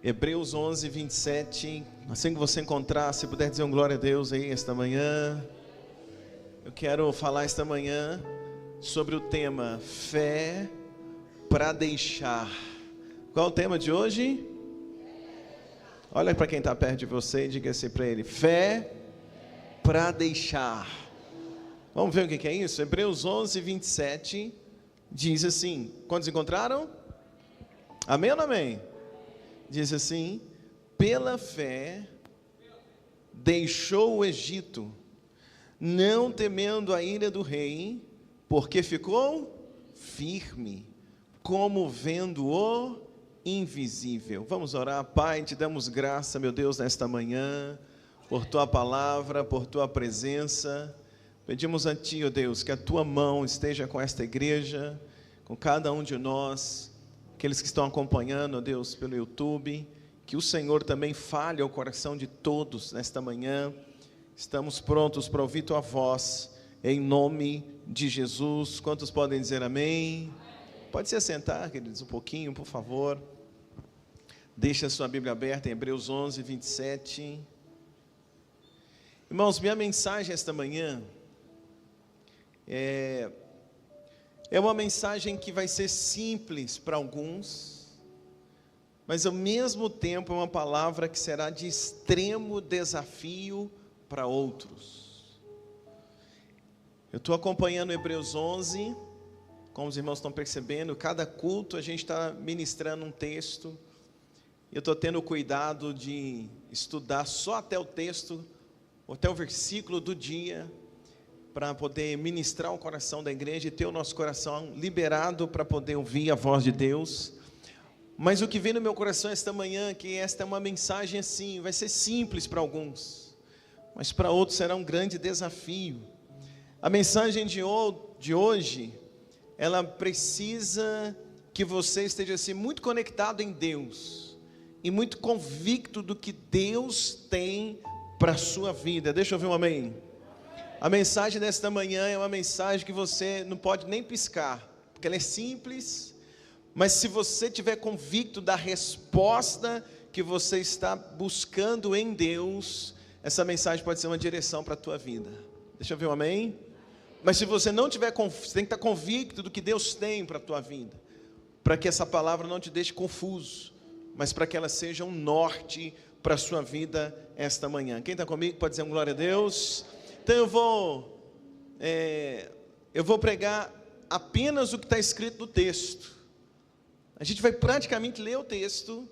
Hebreus 11, 27. Assim que você encontrar, se puder dizer um glória a Deus aí esta manhã. Eu quero falar esta manhã sobre o tema fé para deixar. Qual é o tema de hoje? Olha para quem está perto de você e diga assim para ele: fé para deixar. Vamos ver o que é isso? Hebreus 11, 27 diz assim. Quantos encontraram? Amém ou não amém? Diz assim: pela fé deixou o Egito, não temendo a ira do rei, porque ficou firme, como vendo o invisível. Vamos orar. Pai, te damos graça, meu Deus, nesta manhã, por tua palavra, por tua presença. Pedimos a ti, ó Deus, que a tua mão esteja com esta igreja, com cada um de nós, aqueles que estão acompanhando, ó Deus, pelo YouTube, que o Senhor também fale ao coração de todos nesta manhã. Estamos prontos para ouvir tua voz, em nome de Jesus. Quantos podem dizer amém? Pode se assentar, queridos, um pouquinho, por favor. Deixa a sua Bíblia aberta em Hebreus 11, 27. Irmãos, minha mensagem esta manhã é uma mensagem que vai ser simples para alguns, mas ao mesmo tempo é uma palavra que será de extremo desafio para outros. Eu estou acompanhando Hebreus 11, como os irmãos estão percebendo, cada culto a gente está ministrando um texto, e eu estou tendo o cuidado de estudar só até o texto, até o versículo do dia, para poder ministrar o coração da igreja e ter o nosso coração liberado para poder ouvir a voz de Deus. Mas o que vem no meu coração esta manhã, que esta é uma mensagem assim, vai ser simples para alguns, mas para outros será um grande desafio. A mensagem de hoje, ela precisa que você esteja assim, muito conectado em Deus, e muito convicto do que Deus tem para a sua vida. Deixa eu ouvir um amém. A mensagem desta manhã é uma mensagem que você não pode nem piscar, porque ela é simples, mas se você tiver convicto da resposta que você está buscando em Deus, essa mensagem pode ser uma direção para a tua vida. Deixa eu ver um amém? Mas se você não tiver, você tem que estar convicto do que Deus tem para a tua vida, para que essa palavra não te deixe confuso, mas para que ela seja um norte para a sua vida esta manhã. Quem está comigo pode dizer um glória a Deus. Então eu vou pregar apenas o que está escrito no texto. A gente vai praticamente ler o texto,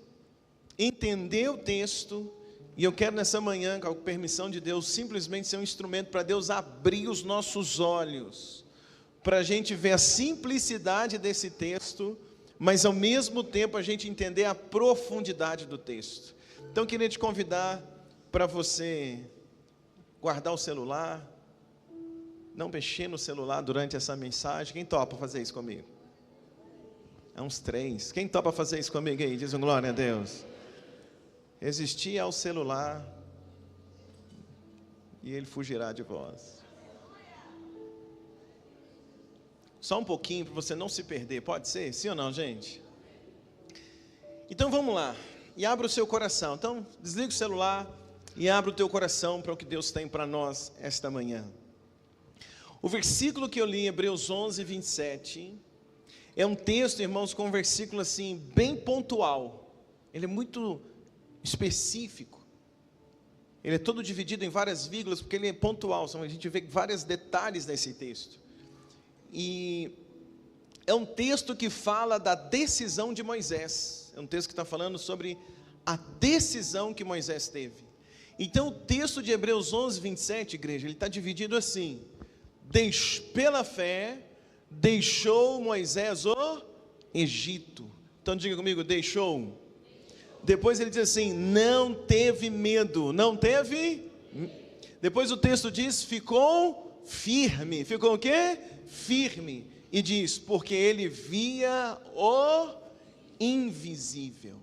entender o texto, e eu quero nessa manhã, com a permissão de Deus, simplesmente ser um instrumento para Deus abrir os nossos olhos, para a gente ver a simplicidade desse texto, mas ao mesmo tempo a gente entender a profundidade do texto. Então eu queria te convidar para você guardar o celular, não mexer no celular durante essa mensagem. Quem topa fazer isso comigo? É uns 3. Quem topa fazer isso comigo aí? Diz um glória a Deus. Resistir ao celular e ele fugirá de vós. Só um pouquinho para você não se perder, pode ser? Sim ou não, gente? Então vamos lá, e abra o seu coração. Então desliga o celular e abra o teu coração para o que Deus tem para nós esta manhã. O versículo que eu li, Hebreus 11, 27, é um texto, irmãos, com um versículo assim, bem pontual. Ele é muito específico. Ele é todo dividido em várias vírgulas, porque ele é pontual. A gente vê vários detalhes nesse texto. E é um texto que fala da decisão de Moisés. É um texto que está falando sobre a decisão que Moisés teve. Então o texto de Hebreus 11, 27, igreja, ele está dividido assim: pela fé, deixou Moisés o Egito. Então diga comigo, deixou. Depois ele diz assim, não teve medo, não teve. Depois o texto diz, ficou firme. Ficou o quê? Firme. E diz, porque ele via o invisível.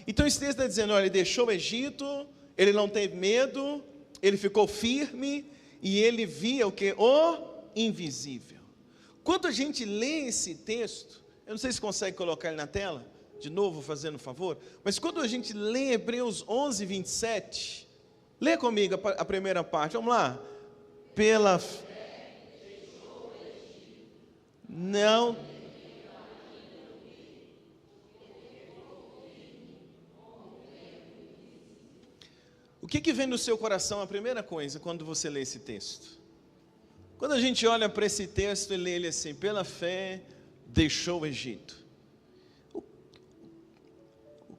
Então esse texto está dizendo, olha, ele deixou o Egito, ele não teve medo, ele ficou firme, e ele via o que? O invisível. Quando a gente lê esse texto, eu não sei se consegue colocar ele na tela, de novo, fazendo um favor. Mas quando a gente lê Hebreus 11, 27, lê comigo a primeira parte, vamos lá. Pela fé, não. O que vem no seu coração, a primeira coisa, quando você lê esse texto? Quando a gente olha para esse texto e lê ele assim, pela fé, deixou o Egito.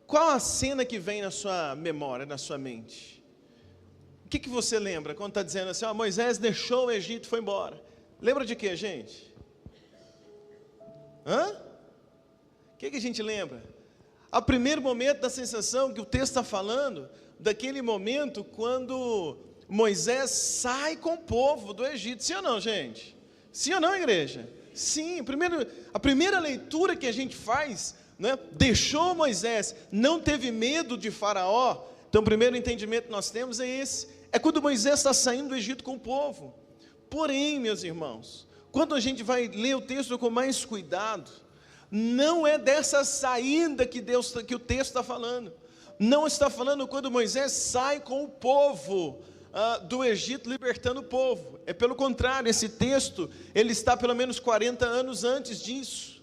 Qual a cena que vem na sua memória, na sua mente? O que você lembra quando está dizendo assim, Moisés deixou o Egito e foi embora? Lembra de quê, gente? O que a gente lembra? A primeiro momento da sensação que o texto está falando, daquele momento quando Moisés sai com o povo do Egito. Sim ou não, gente? Sim ou não, igreja? Sim, a primeira leitura que a gente faz, né, deixou Moisés, não teve medo de Faraó. Então o primeiro entendimento que nós temos é esse, é quando Moisés está saindo do Egito com o povo. Porém, meus irmãos, quando a gente vai ler o texto com mais cuidado, não é dessa saída que o texto está falando. Não está falando quando Moisés sai com o povo do Egito, libertando o povo. É pelo contrário, esse texto, ele está pelo menos 40 anos antes disso.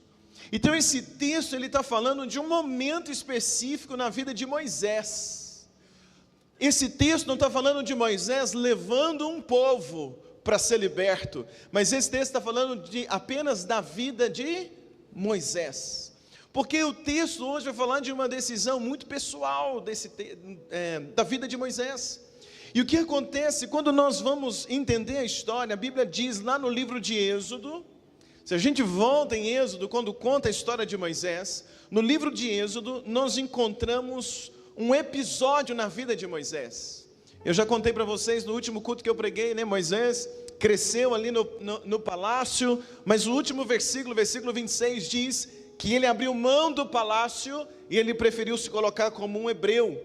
Então esse texto, ele está falando de um momento específico na vida de Moisés. Esse texto não está falando de Moisés levando um povo para ser liberto, mas esse texto está falando apenas da vida de Moisés. Porque o texto hoje vai falar de uma decisão muito pessoal da vida de Moisés. E o que acontece quando nós vamos entender a história? A Bíblia diz lá no livro de Êxodo, se a gente volta em Êxodo, quando conta a história de Moisés, no livro de Êxodo nós encontramos um episódio na vida de Moisés. Eu já contei para vocês no último culto que eu preguei, né? Moisés cresceu ali no palácio, mas o último versículo 26 diz que ele abriu mão do palácio e ele preferiu se colocar como um hebreu.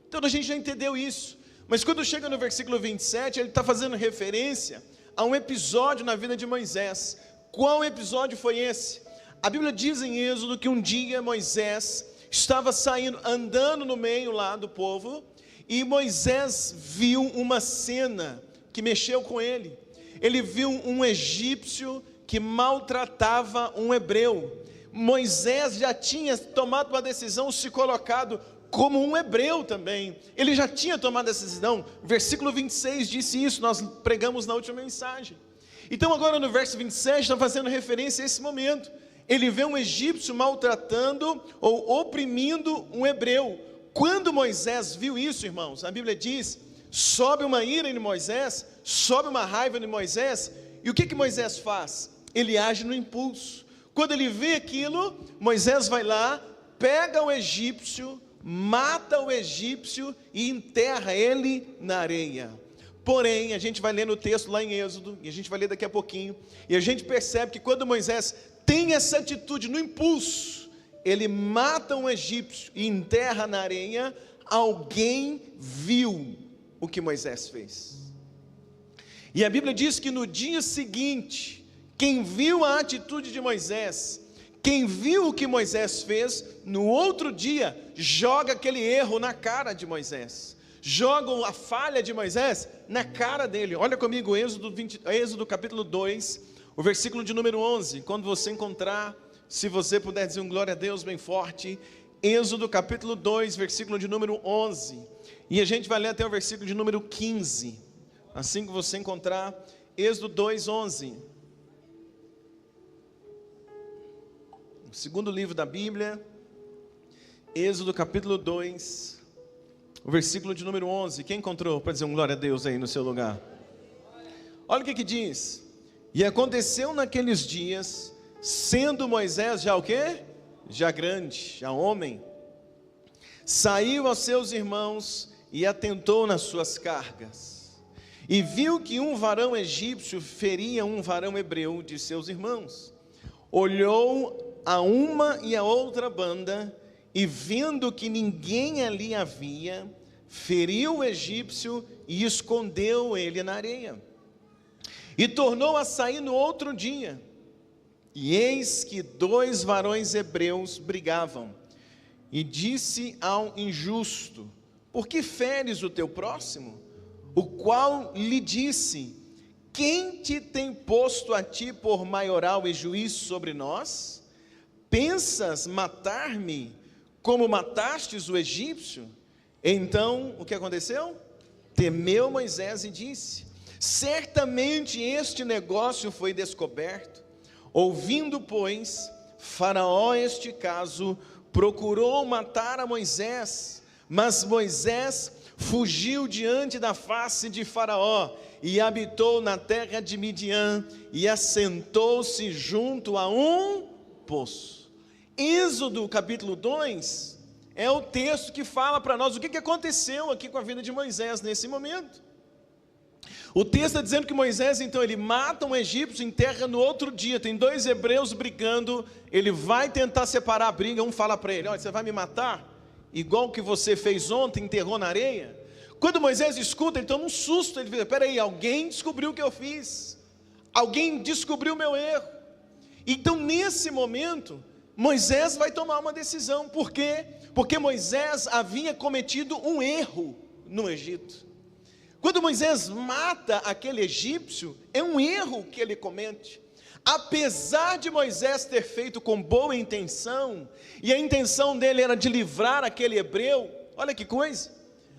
Então a gente já entendeu isso. Mas quando chega no versículo 27, ele está fazendo referência a um episódio na vida de Moisés. Qual episódio foi esse? A Bíblia diz em Êxodo que um dia Moisés estava saindo, andando no meio lá do povo, e Moisés viu uma cena que mexeu com ele. Ele viu um egípcio que maltratava um hebreu. Moisés já tinha tomado uma decisão, se colocado como um hebreu também. Ele já tinha tomado essa decisão. Versículo 26 disse isso, nós pregamos na última mensagem. Então agora no verso 27 está fazendo referência a esse momento. Ele vê um egípcio maltratando ou oprimindo um hebreu. Quando Moisés viu isso, irmãos, a Bíblia diz, sobe uma ira em Moisés, sobe uma raiva em Moisés, e o que Moisés faz? Ele age no impulso. Quando ele vê aquilo, Moisés vai lá, pega o egípcio, mata o egípcio e enterra ele na areia. Porém, a gente vai ler no texto lá em Êxodo, e a gente vai ler daqui a pouquinho, e a gente percebe que quando Moisés tem essa atitude no impulso, ele mata um egípcio e enterra na areia, alguém viu o que Moisés fez. E a Bíblia diz que no dia seguinte, quem viu a atitude de Moisés, quem viu o que Moisés fez, no outro dia, joga aquele erro na cara de Moisés, joga a falha de Moisés na cara dele. Olha comigo, Êxodo capítulo 2, o versículo de número 11, quando você encontrar, se você puder dizer um glória a Deus bem forte, Êxodo capítulo 2, versículo de número 11, e a gente vai ler até o versículo de número 15, assim que você encontrar, Êxodo 2, 11, o segundo livro da Bíblia, Êxodo capítulo 2, o versículo de número 11, quem encontrou para dizer um glória a Deus aí no seu lugar? Olha o que diz, e aconteceu naqueles dias, sendo Moisés já o quê? Já grande, já homem, saiu aos seus irmãos e atentou nas suas cargas, e viu que um varão egípcio feria um varão hebreu de seus irmãos, olhou a uma e a outra banda, e vendo que ninguém ali havia, feriu o egípcio e escondeu ele na areia, e tornou a sair no outro dia, e eis que 2 varões hebreus brigavam, e disse ao injusto: por que feres o teu próximo? O qual lhe disse: quem te tem posto a ti por maioral e juiz sobre nós? Pensas matar-me como matastes o egípcio? Então, o que aconteceu? Temeu Moisés e disse: certamente este negócio foi descoberto. Ouvindo, pois, Faraó este caso, procurou matar a Moisés, mas Moisés fugiu diante da face de Faraó e habitou na terra de Midian e assentou-se junto a um poço. Êxodo capítulo 2 é o texto que fala para nós o que aconteceu aqui com a vida de Moisés nesse momento. O texto está dizendo que Moisés, então, ele mata um egípcio, enterra no outro dia, tem dois hebreus brigando, ele vai tentar separar a briga, um fala para ele: olha, você vai me matar? Igual que você fez ontem, enterrou na areia? Quando Moisés escuta, ele toma um susto, ele diz: peraí, alguém descobriu o que eu fiz, alguém descobriu o meu erro. Então, nesse momento, Moisés vai tomar uma decisão. Por quê? Porque Moisés havia cometido um erro no Egito. Quando Moisés mata aquele egípcio, é um erro que ele comete. Apesar de Moisés ter feito com boa intenção, e a intenção dele era de livrar aquele hebreu, olha que coisa,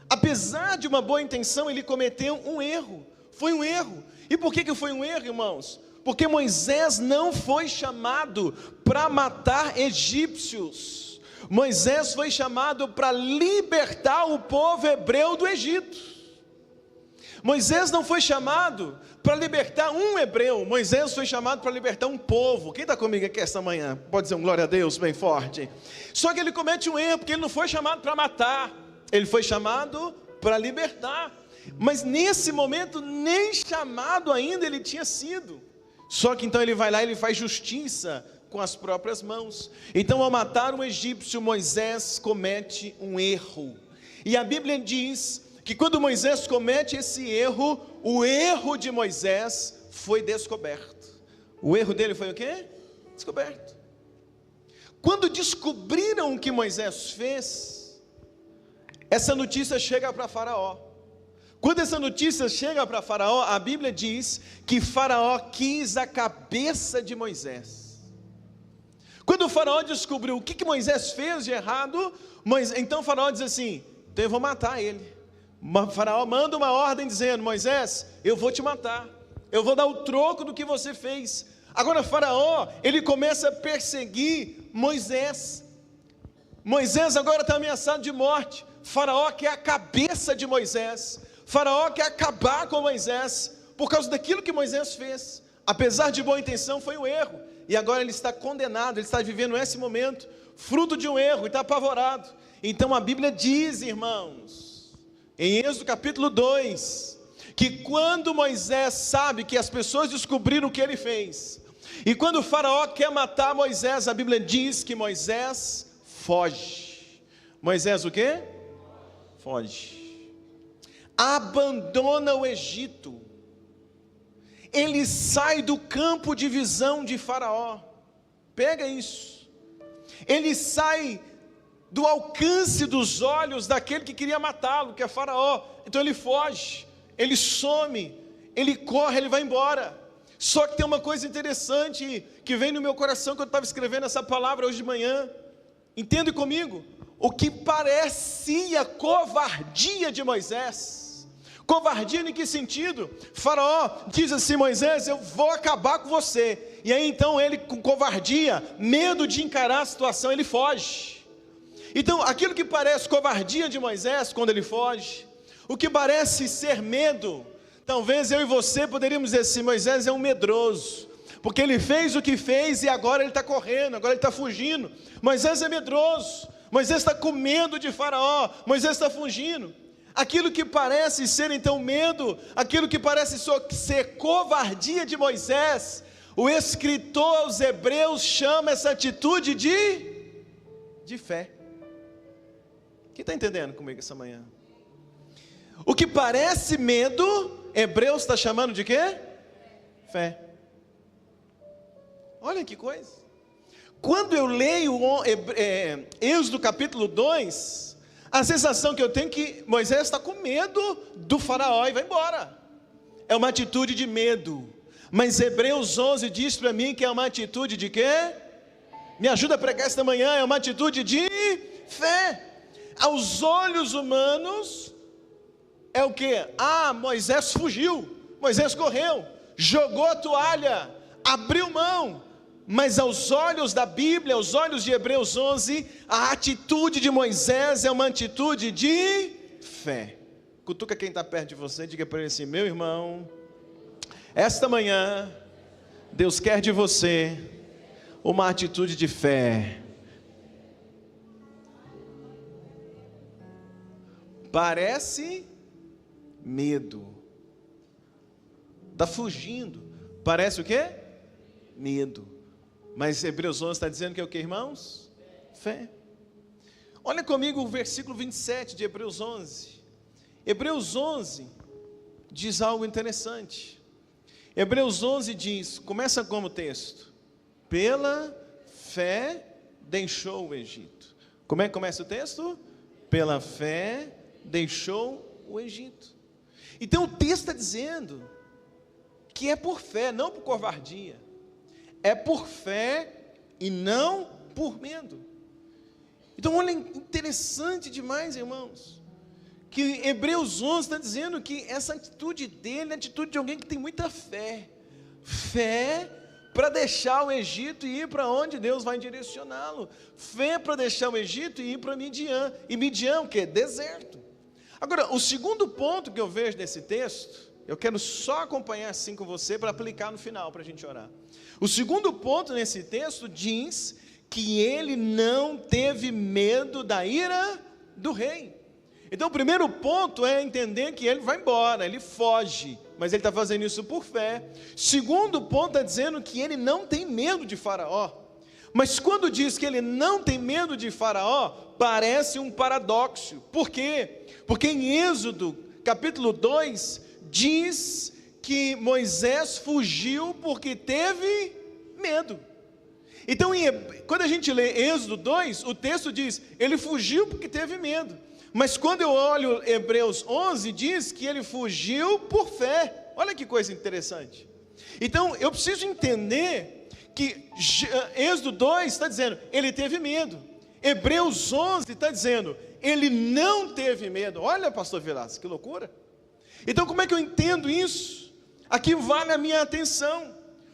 apesar de uma boa intenção, ele cometeu um erro, foi um erro. E por que foi um erro, irmãos? Porque Moisés não foi chamado para matar egípcios, Moisés foi chamado para libertar o povo hebreu do Egito. Moisés não foi chamado para libertar um hebreu, Moisés foi chamado para libertar um povo. Quem está comigo aqui esta manhã? Pode dizer um glória a Deus bem forte. Só que ele comete um erro, porque ele não foi chamado para matar, ele foi chamado para libertar. Mas nesse momento, nem chamado ainda ele tinha sido. Só que então ele vai lá e ele faz justiça com as próprias mãos. Então, ao matar um egípcio, Moisés comete um erro. E a Bíblia diz que quando Moisés comete esse erro, o erro de Moisés foi descoberto. O erro dele foi o quê? Descoberto. Quando descobriram o que Moisés fez, essa notícia chega para Faraó. Quando essa notícia chega para Faraó, a Bíblia diz que Faraó quis a cabeça de Moisés. Quando o Faraó descobriu o que Moisés fez de errado, então Faraó diz assim: então eu vou matar ele. Faraó manda uma ordem dizendo: Moisés, eu vou te matar, eu vou dar o troco do que você fez. Agora Faraó, ele começa a perseguir Moisés. Moisés agora está ameaçado de morte. Faraó quer a cabeça de Moisés. Faraó quer acabar com Moisés, por causa daquilo que Moisés fez. Apesar de boa intenção, foi um erro, e agora ele está condenado, ele está vivendo esse momento, fruto de um erro, e está apavorado. Então a Bíblia diz, irmãos, em Êxodo capítulo 2, que quando Moisés sabe que as pessoas descobriram o que ele fez, e quando o Faraó quer matar Moisés, a Bíblia diz que Moisés foge. Moisés o quê? Foge. Abandona o Egito. Ele sai do campo de visão de Faraó. Pega isso. Ele sai do alcance dos olhos daquele que queria matá-lo, que é Faraó. Então ele foge, ele some, ele corre, ele vai embora. Só que tem uma coisa interessante que vem no meu coração quando eu estava escrevendo essa palavra hoje de manhã. Entende comigo? O que parecia covardia de Moisés. Covardia em que sentido? Faraó diz assim: Moisés, eu vou acabar com você. E aí então ele, com covardia, medo de encarar a situação, ele foge. Então aquilo que parece covardia de Moisés quando ele foge, o que parece ser medo, talvez eu e você poderíamos dizer assim: Moisés é um medroso, porque ele fez o que fez e agora ele está correndo, agora ele está fugindo. Moisés é medroso, Moisés está com medo de Faraó, Moisés está fugindo. Aquilo que parece ser então medo, aquilo que parece ser covardia de Moisés, o escritor aos Hebreus chama essa atitude de fé. Quem está entendendo comigo essa manhã? O que parece medo, Hebreus está chamando de quê? Fé. Olha que coisa. quando eu leio Êxodo capítulo 2, a sensação que eu tenho é que Moisés está com medo do faraó e vai embora. É uma atitude de medo. Mas Hebreus 11 diz para mim que é uma atitude de quê? Me ajuda a pregar esta manhã. É uma atitude de fé. Aos olhos humanos, é o quê? Moisés fugiu, Moisés correu, jogou a toalha, abriu mão. Mas aos olhos da Bíblia, aos olhos de Hebreus 11, a atitude de Moisés é uma atitude de fé. Cutuca quem está perto de você, diga para ele assim: meu irmão, esta manhã, Deus quer de você uma atitude de fé. Parece medo, está fugindo, parece o quê? Medo. Mas Hebreus 11 está dizendo que é o que, irmãos? Fé. Olha comigo o versículo 27 de Hebreus 11. Hebreus 11 diz algo interessante. Hebreus 11 diz, começa como texto: pela fé deixou o Egito. Como é que começa o texto? Pela fé deixou o Egito. Então o texto está dizendo que é por fé, não por covardia. É por fé e não por medo. Então olha, interessante demais, irmãos, que Hebreus 11 está dizendo que essa atitude dele é a atitude de alguém que tem muita fé. Fé para deixar o Egito e ir para onde Deus vai direcioná-lo. Fé para deixar o Egito e ir para Midian. E Midian o quê? Deserto. Agora, o segundo ponto que eu vejo nesse texto, eu quero só acompanhar assim com você para aplicar no final, para a gente orar. O segundo ponto nesse texto diz que ele não teve medo da ira do rei. Então o primeiro ponto é entender que ele vai embora, ele foge, mas ele está fazendo isso por fé. Segundo ponto está dizendo que ele não tem medo de Faraó. Mas quando diz que ele não tem medo de Faraó, parece um paradoxo. Por quê? Porque em Êxodo capítulo 2 diz que Moisés fugiu porque teve medo. Então, quando a gente lê Êxodo 2, o texto diz, ele fugiu porque teve medo. Mas quando eu olho Hebreus 11, diz que ele fugiu por fé. Olha que coisa interessante. Então, eu preciso entender que Êxodo 2 está dizendo, ele teve medo. Hebreus 11 está dizendo, ele não teve medo. Olha, pastor Vilas, que loucura. Então, como é que eu entendo isso? Aqui vale a minha atenção,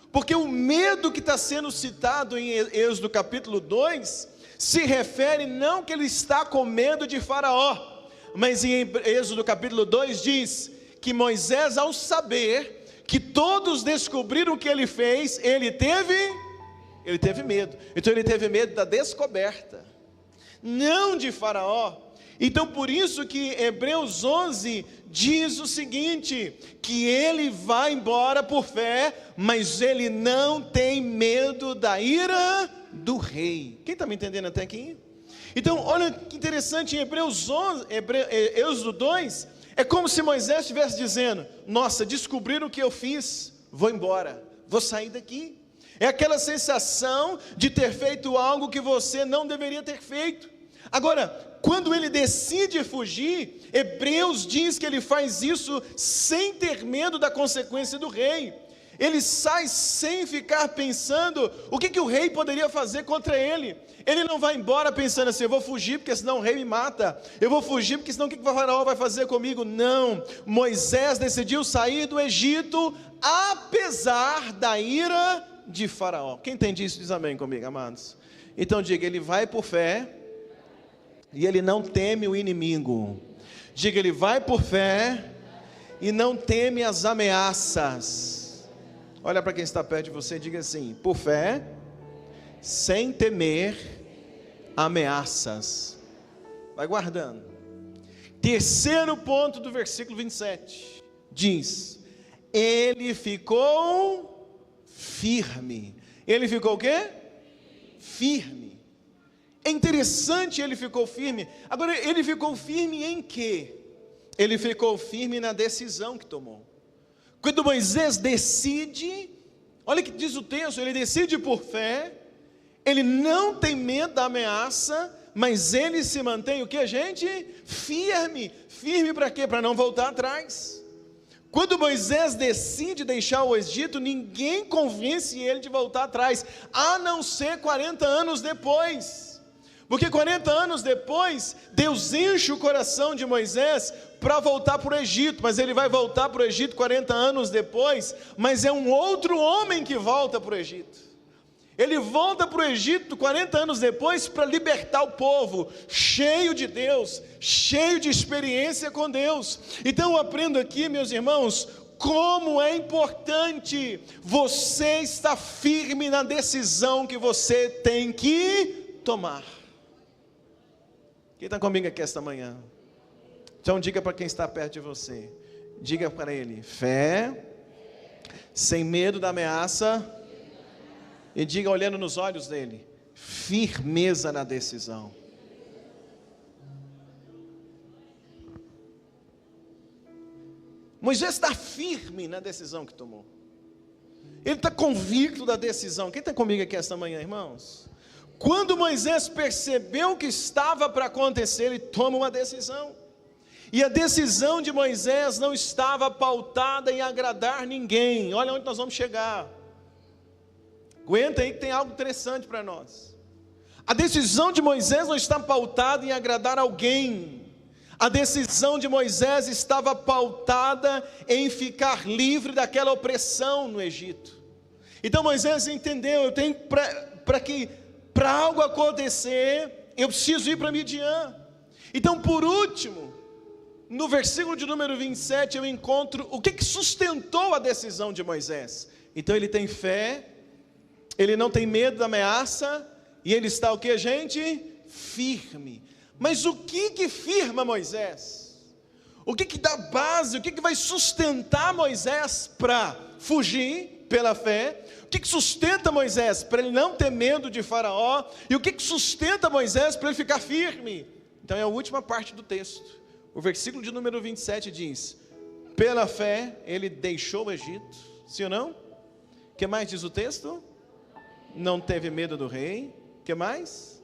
porque o medo que está sendo citado em Êxodo capítulo 2, se refere não que ele está com medo de Faraó, mas em Êxodo capítulo 2 diz que Moisés, ao saber que todos descobriram o que ele fez, ele teve medo. Então ele teve medo da descoberta, não de Faraó. Então por isso que Hebreus 11 diz o seguinte, que ele vai embora por fé, mas ele não tem medo da ira do rei. Quem está me entendendo até aqui? Então olha que interessante, em Êxodo 2, é como se Moisés estivesse dizendo, nossa, descobriram o que eu fiz, vou embora, vou sair daqui. É aquela sensação de ter feito algo que você não deveria ter feito. Agora, quando ele decide fugir, Hebreus diz que ele faz isso sem ter medo da consequência do rei. Ele sai sem ficar pensando o que o rei poderia fazer contra ele. Ele não vai embora pensando assim, eu vou fugir porque senão o rei me mata. Eu vou fugir porque senão o que o Faraó vai fazer comigo? Não, Moisés decidiu sair do Egito apesar da ira de Faraó. Quem entende isso diz amém comigo, amados. Então diga, ele vai por fé e ele não teme o inimigo. Diga, ele vai por fé e não teme as ameaças. Olha para quem está perto de você e diga assim, por fé, sem temer ameaças. Vai guardando. Terceiro ponto do versículo 27, diz, ele ficou firme. Ele ficou o quê? Firme. É interessante, ele ficou firme. Agora, ele ficou firme em quê? Ele ficou firme na decisão que tomou. Quando Moisés decide, olha o que diz o texto, ele decide por fé, Ele não tem medo da ameaça, mas ele se mantém o que, gente? Firme. Firme para quê? Para não voltar atrás. Quando Moisés decide deixar o Egito, ninguém convence ele de voltar atrás, a não ser 40 anos depois. Porque 40 anos depois, Deus enche o coração de Moisés para voltar para o Egito, mas ele vai voltar para o Egito 40 anos depois, mas é um outro homem que volta para o Egito. Ele volta para o Egito 40 anos depois para libertar o povo, cheio de Deus, cheio de experiência com Deus. Então eu aprendo aqui, meus irmãos, como é importante você estar firme na decisão que você tem que tomar. Quem está comigo aqui esta manhã? Então diga para quem está perto de você, diga para ele: fé, sem medo da ameaça. E diga, olhando nos olhos dele, firmeza na decisão. Moisés está firme na decisão que tomou. Ele está convicto da decisão. Quem está comigo aqui esta manhã, irmãos? Quando Moisés percebeu o que estava para acontecer, ele toma uma decisão. E a decisão de Moisés não estava pautada em agradar ninguém. Olha onde nós vamos chegar. Aguenta aí que tem algo interessante para nós. A decisão de Moisés não está pautada em agradar alguém. A decisão de Moisés estava pautada em ficar livre daquela opressão no Egito. Então Moisés entendeu, eu tenho para algo acontecer, eu preciso ir para Midian. Então, por último, no versículo de número 27, eu encontro o que sustentou a decisão de Moisés. Então ele tem fé, ele não tem medo da ameaça, e ele está o que, gente? Firme. Mas o que firma Moisés? O que dá base, o que vai sustentar Moisés para fugir pela fé? O que sustenta Moisés para ele não ter medo de Faraó? E o que sustenta Moisés para ele ficar firme? Então é a última parte do texto. O versículo de número 27 diz: pela fé ele deixou o Egito. Sim ou não? O que mais diz o texto? Não teve medo do rei. O que mais?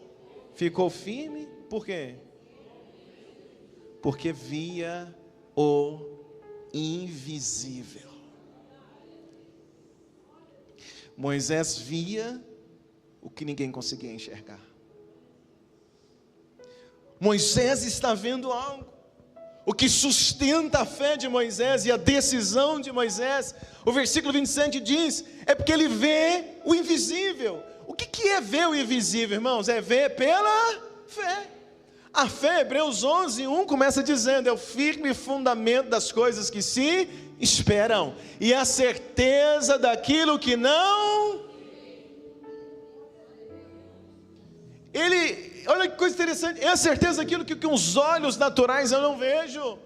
Ficou firme. Por quê? Porque via o invisível. Moisés via o que ninguém conseguia enxergar. Moisés está vendo algo. O que sustenta a fé de Moisés e a decisão de Moisés, o versículo 27 diz, é porque ele vê o invisível. O que é ver o invisível, irmãos? É ver pela fé. A fé, Hebreus 11:1 começa dizendo, é o firme fundamento das coisas que se esperam, e a certeza daquilo que não... Olha que coisa interessante, é a certeza daquilo que com os olhos naturais eu não vejo.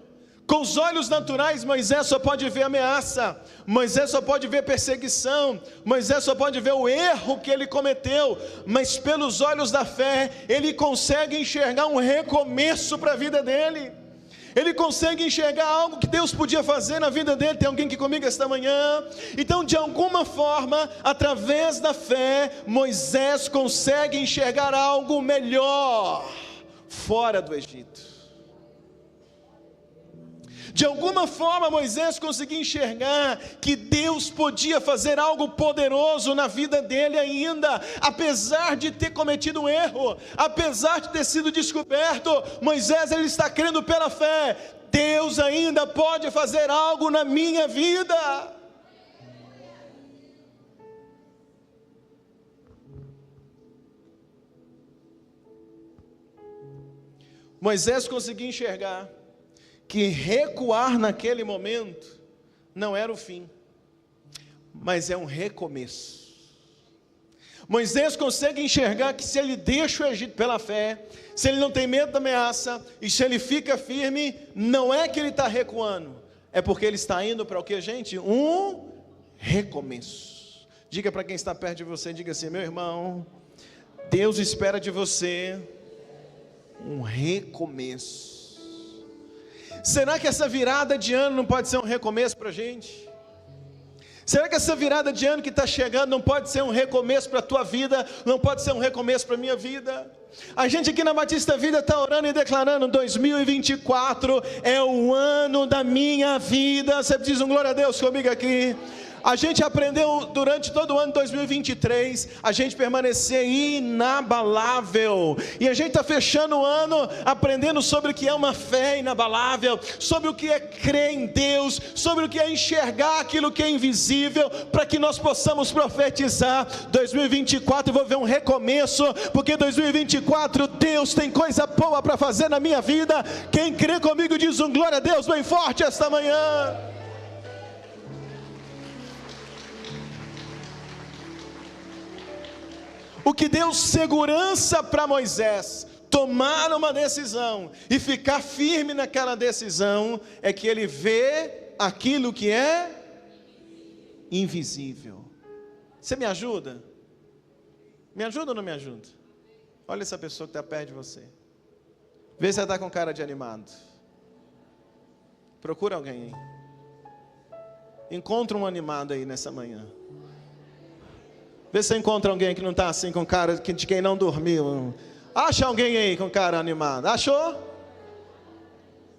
Com os olhos naturais, Moisés só pode ver ameaça, Moisés só pode ver perseguição, Moisés só pode ver o erro que ele cometeu, mas pelos olhos da fé, ele consegue enxergar um recomeço para a vida dele. Ele consegue enxergar algo que Deus podia fazer na vida dele. Tem alguém aqui comigo esta manhã? Então, de alguma forma, através da fé, Moisés consegue enxergar algo melhor fora do Egito. De alguma forma Moisés conseguia enxergar que Deus podia fazer algo poderoso na vida dele ainda, apesar de ter cometido um erro, apesar de ter sido descoberto. Moisés, ele está crendo pela fé, Deus ainda pode fazer algo na minha vida. Moisés conseguia enxergar que recuar naquele momento não era o fim, mas é um recomeço. Moisés consegue enxergar que se ele deixa o Egito pela fé, se ele não tem medo da ameaça, e se ele fica firme, não é que ele está recuando, é porque ele está indo para o que, gente? Um recomeço. Diga para quem está perto de você, diga assim, meu irmão, Deus espera de você um recomeço. Será que essa virada de ano não pode ser um recomeço para a gente? Será que essa virada de ano que está chegando não pode ser um recomeço para a tua vida? Não pode ser um recomeço para a minha vida? A gente aqui na Batista Vida está orando e declarando: 2024 é o ano da minha vida. Você diz um glória a Deus comigo aqui? A gente aprendeu durante todo o ano de 2023, a gente permanecer inabalável, e a gente está fechando o ano aprendendo sobre o que é uma fé inabalável, sobre o que é crer em Deus, sobre o que é enxergar aquilo que é invisível, para que nós possamos profetizar. 2024 eu vou ver um recomeço, porque 2024 Deus tem coisa boa para fazer na minha vida. Quem crê comigo diz um glória a Deus bem forte esta manhã. O que deu segurança para Moisés tomar uma decisão e ficar firme naquela decisão é que ele vê aquilo que é invisível. Você me ajuda? Me ajuda ou não me ajuda? Olha essa pessoa que está perto de você. Vê se ela está com cara de animado. Procura alguém aí. Encontra um animado aí nessa manhã. Vê se você encontra alguém que não está assim com cara de quem não dormiu. Acha alguém aí com cara animado. Achou?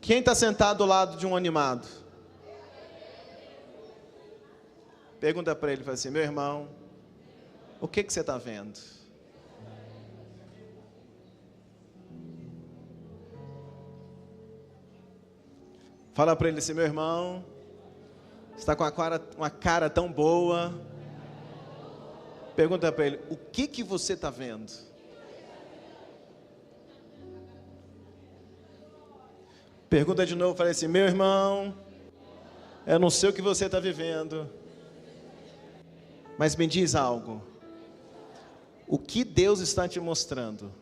Quem está sentado do lado de um animado? Pergunta para ele, fala assim: meu irmão, o que você está vendo? Fala para ele assim: meu irmão, você está com uma cara tão boa. Pergunta para ele: o que você está vendo? Pergunta de novo, fala assim: meu irmão, eu não sei o que você está vivendo, mas me diz algo. O que Deus está te mostrando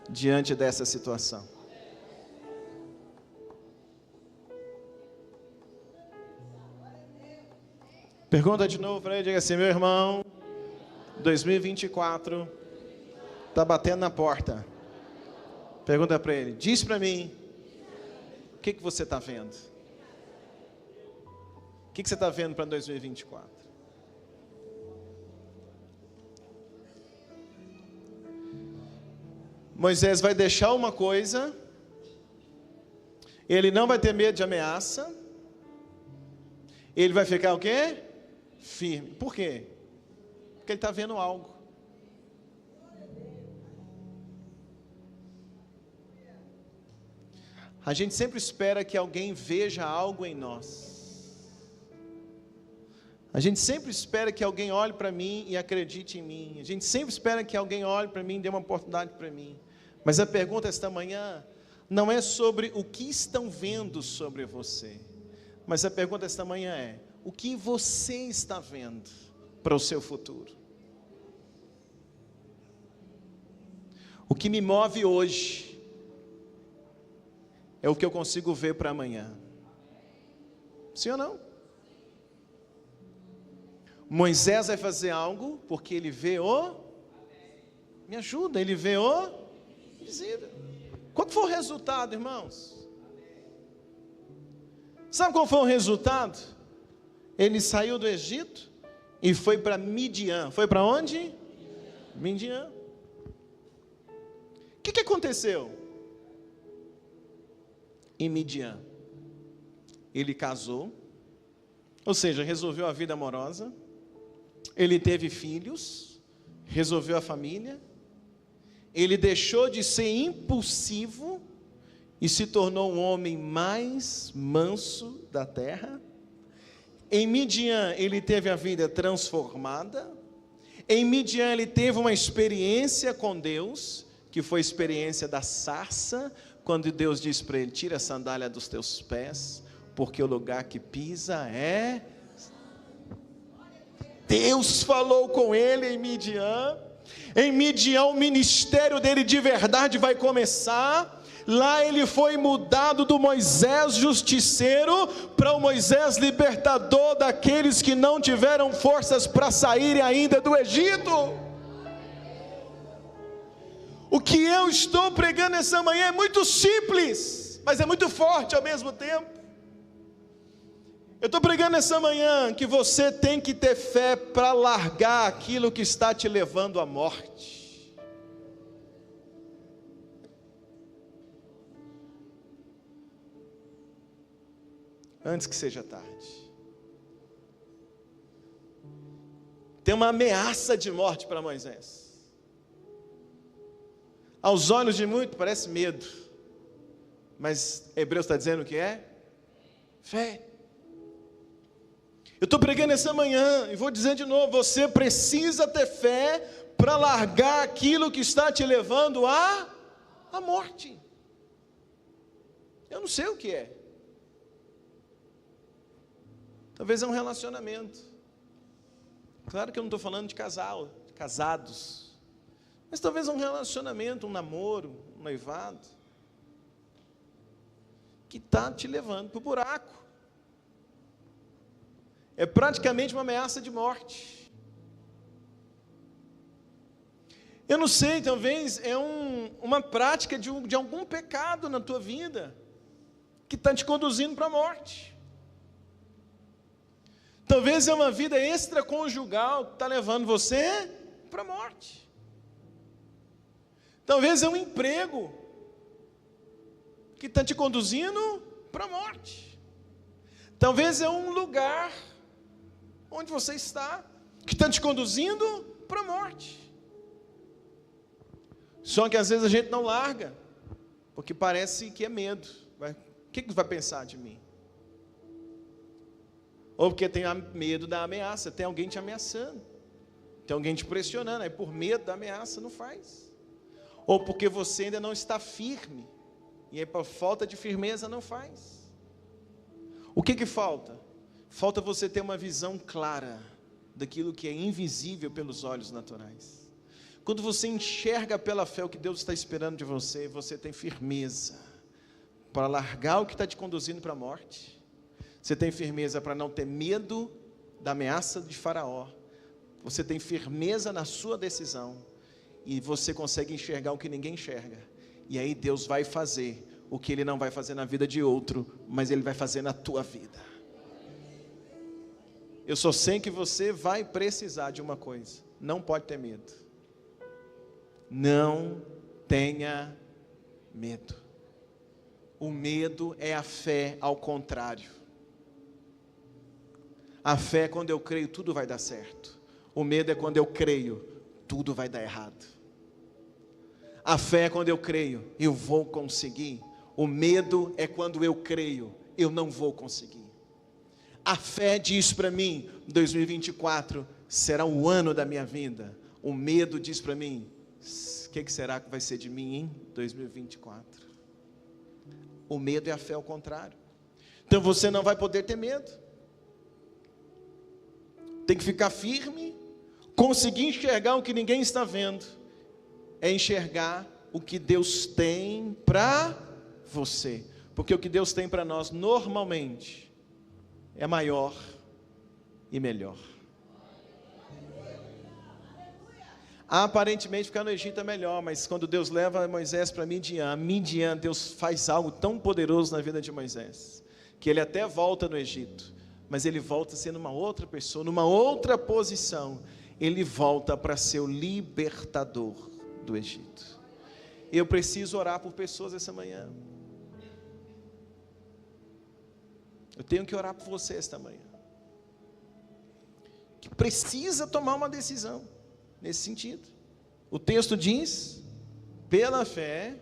diante dessa situação? Pergunta de novo para ele, diga assim: meu irmão, 2024 está batendo na porta. Pergunta para ele, diz para mim, o que você está vendo? O que você está vendo para 2024? Moisés vai deixar uma coisa, ele não vai ter medo de ameaça, ele vai ficar o quê? Firme. Por quê? Porque ele está vendo algo. A gente sempre espera que alguém veja algo em nós. A gente sempre espera que alguém olhe para mim e acredite em mim. A gente sempre espera que alguém olhe para mim e dê uma oportunidade para mim. Mas a pergunta esta manhã não é sobre o que estão vendo sobre você. Mas a pergunta esta manhã é: o que você está vendo para o seu futuro? O que me move hoje é o que eu consigo ver para amanhã. Sim ou não? Moisés vai fazer algo porque ele vê o... Me ajuda, ele vê o invisível. Qual foi o resultado, irmãos? Sabe qual foi o resultado? Ele saiu do Egito e foi para Midian. Foi para onde? Midian. O que aconteceu? Em Midian, ele casou, ou seja, resolveu a vida amorosa, ele teve filhos, resolveu a família, ele deixou de ser impulsivo e se tornou um homem mais manso da terra. Em Midian ele teve a vida transformada. Em Midian ele teve uma experiência com Deus, que foi a experiência da sarça, quando Deus disse para ele: tira a sandália dos teus pés, porque o lugar que pisa é... Deus falou com ele em Midian. Em Midian o ministério dele de verdade vai começar. Lá ele foi mudado do Moisés justiceiro para o Moisés libertador daqueles que não tiveram forças para saírem ainda do Egito. O que eu estou pregando essa manhã é muito simples, mas é muito forte ao mesmo tempo. Eu estou pregando essa manhã que você tem que ter fé para largar aquilo que está te levando à morte. Antes que seja tarde. Tem uma ameaça de morte para Moisés. Aos olhos de muitos parece medo, mas Hebreus está dizendo o que é? Fé. Eu estou pregando essa manhã e vou dizer de novo, você precisa ter fé para largar aquilo que está te levando à morte. Eu não sei o que é. Talvez é um relacionamento. Claro que eu não estou falando de casal, de casados. Mas talvez um relacionamento, um namoro, um noivado, que está te levando para o buraco. É praticamente uma ameaça de morte. Eu não sei, talvez é uma prática de algum pecado na tua vida, que está te conduzindo para a morte. Talvez é uma vida extraconjugal que está levando você para a morte. Talvez é um emprego que está te conduzindo para a morte. Talvez é um lugar onde você está que está te conduzindo para a morte. Só que às vezes a gente não larga, porque parece que é medo. O que vai pensar de mim? Ou porque tem medo da ameaça, tem alguém te ameaçando, tem alguém te pressionando, aí por medo da ameaça não faz. Ou porque você ainda não está firme, e aí por falta de firmeza não faz. O que falta? Falta você ter uma visão clara daquilo que é invisível pelos olhos naturais. Quando você enxerga pela fé o que Deus está esperando de você, você tem firmeza para largar o que está te conduzindo para a morte. Você tem firmeza para não ter medo da ameaça de Faraó. Você tem firmeza na sua decisão. E você consegue enxergar o que ninguém enxerga. E aí Deus vai fazer o que Ele não vai fazer na vida de outro, mas Ele vai fazer na tua vida. Eu só sei que você vai precisar de uma coisa. Não pode ter medo. Não tenha medo. O medo é a fé ao contrário. A fé é quando eu creio, tudo vai dar certo. O medo é quando eu creio, tudo vai dar errado. A fé é quando eu creio, eu vou conseguir. O medo é quando eu creio, eu não vou conseguir. A fé diz para mim, 2024 será o ano da minha vida. O medo diz para mim, o que será que vai ser de mim em 2024? O medo é a fé ao contrário. Então você não vai poder ter medo. Tem que ficar firme, conseguir enxergar o que ninguém está vendo. É enxergar o que Deus tem para você. Porque o que Deus tem para nós, normalmente, é maior e melhor. Aparentemente ficar no Egito é melhor, mas quando Deus leva Moisés para Midian, Deus faz algo tão poderoso na vida de Moisés, que ele até volta no Egito, mas ele volta sendo uma outra pessoa, numa outra posição. Ele volta para ser o libertador do Egito. Eu preciso orar por pessoas essa manhã. Eu tenho que orar por você esta manhã, que precisa tomar uma decisão nesse sentido. O texto diz, pela fé,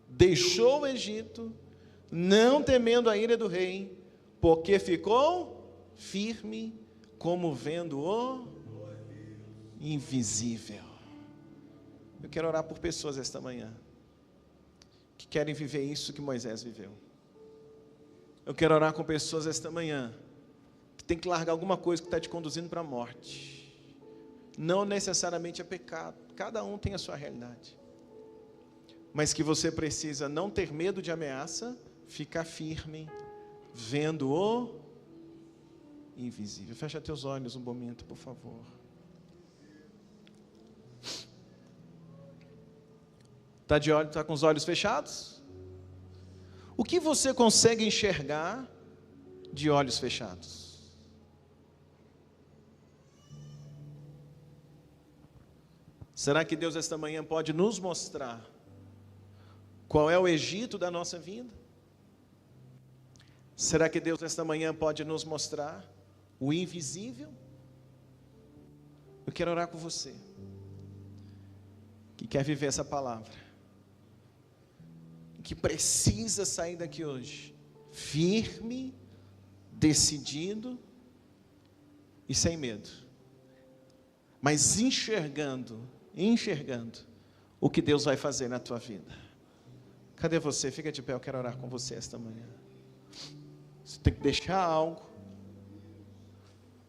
deixou o Egito, não temendo a ira do rei, porque ficou firme, como vendo o invisível. Eu quero orar por pessoas esta manhã, que querem viver isso que Moisés viveu. Eu quero orar com pessoas esta manhã, que tem que largar alguma coisa que está te conduzindo para a morte. Não necessariamente é pecado, cada um tem a sua realidade. Mas que você precisa não ter medo de ameaça, ficar firme, vendo o invisível. Fecha teus olhos um momento, por favor. Está com os olhos fechados? O que você consegue enxergar de olhos fechados. Será que Deus esta manhã pode nos mostrar qual é o Egito da nossa vida? Será que Deus esta manhã pode nos mostrar o invisível? Eu quero orar com você, que quer viver essa palavra, que precisa sair daqui hoje, firme, decidido e sem medo, mas enxergando o que Deus vai fazer na tua vida. Cadê você? Fica de pé, eu quero orar com você esta manhã. Você tem que deixar algo.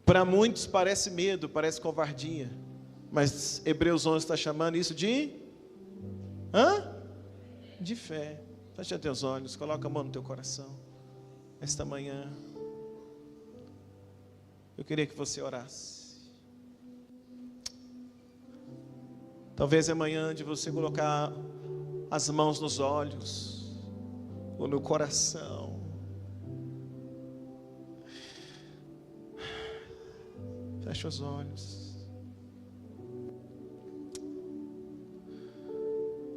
Para muitos parece medo, parece covardia, mas Hebreus 11 está chamando isso de de fé. Fecha teus olhos, coloca a mão no teu coração. Esta manhã eu queria que você orasse. Talvez é manhã de você colocar as mãos nos olhos ou no coração. Fecha os olhos.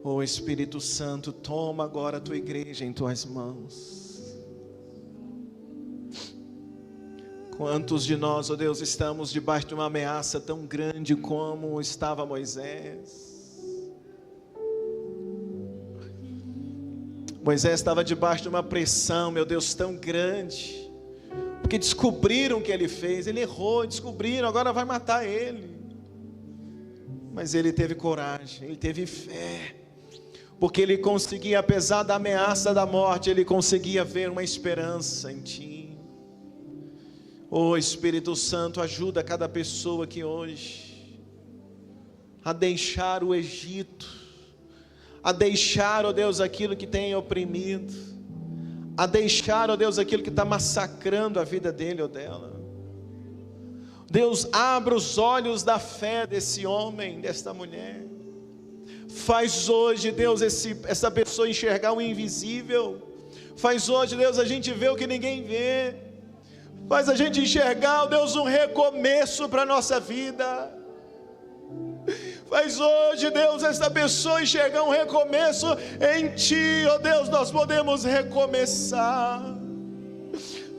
Oh Espírito Santo, toma agora a tua igreja em tuas mãos. Quantos de nós, ó Deus, estamos debaixo de uma ameaça tão grande como estava Moisés? Moisés estava debaixo de uma pressão, meu Deus, tão grande, porque descobriram o que ele fez, ele errou, descobriram, agora vai matar ele. Mas ele teve coragem, ele teve fé, porque ele conseguia, apesar da ameaça da morte, ele conseguia ver uma esperança em ti. Oh Espírito Santo, ajuda cada pessoa aqui hoje a deixar o Egito, a deixar, ó Deus, aquilo que tem oprimido, a deixar, ó Deus, aquilo que está massacrando a vida dele ou dela. Deus, abra os olhos da fé desse homem, desta mulher. Faz hoje, Deus, essa pessoa enxergar o invisível. Faz hoje, Deus, a gente ver o que ninguém vê. Faz a gente enxergar, ó Deus, um recomeço para a nossa vida. Faz hoje, Deus, esta pessoa enxergar um recomeço em Ti, ó Deus, nós podemos recomeçar.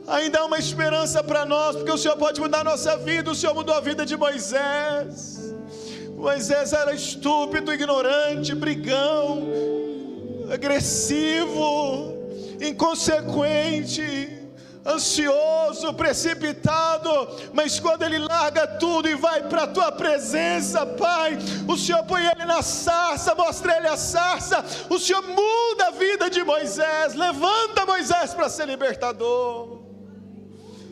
Ainda há uma esperança para nós, porque o Senhor pode mudar a nossa vida. O Senhor mudou a vida de Moisés. Moisés era estúpido, ignorante, brigão, agressivo, inconsequente, ansioso, precipitado, mas quando ele larga tudo e vai para a tua presença, Pai, o Senhor põe ele na sarça, mostra ele a sarça, o Senhor muda a vida de Moisés, levanta Moisés para ser libertador.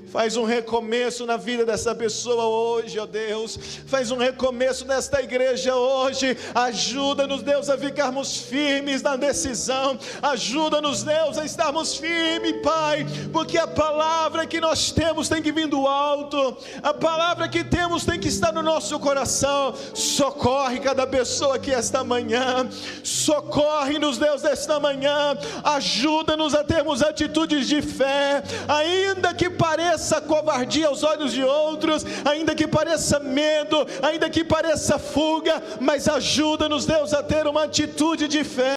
Faz um recomeço na vida dessa pessoa hoje, ó Deus. Faz um recomeço nesta igreja hoje. Ajuda-nos, Deus, a ficarmos firmes na decisão. Ajuda-nos, Deus, a estarmos firmes, Pai, porque a palavra que nós temos tem que vir do alto. A palavra que temos tem que estar no nosso coração. Socorre cada pessoa aqui esta manhã. Socorre-nos, Deus, esta manhã. Ajuda-nos a termos atitudes de fé, ainda que pareça covardia aos olhos de outros, ainda que pareça medo, ainda que pareça fuga, mas ajuda-nos, Deus, a ter uma atitude de fé.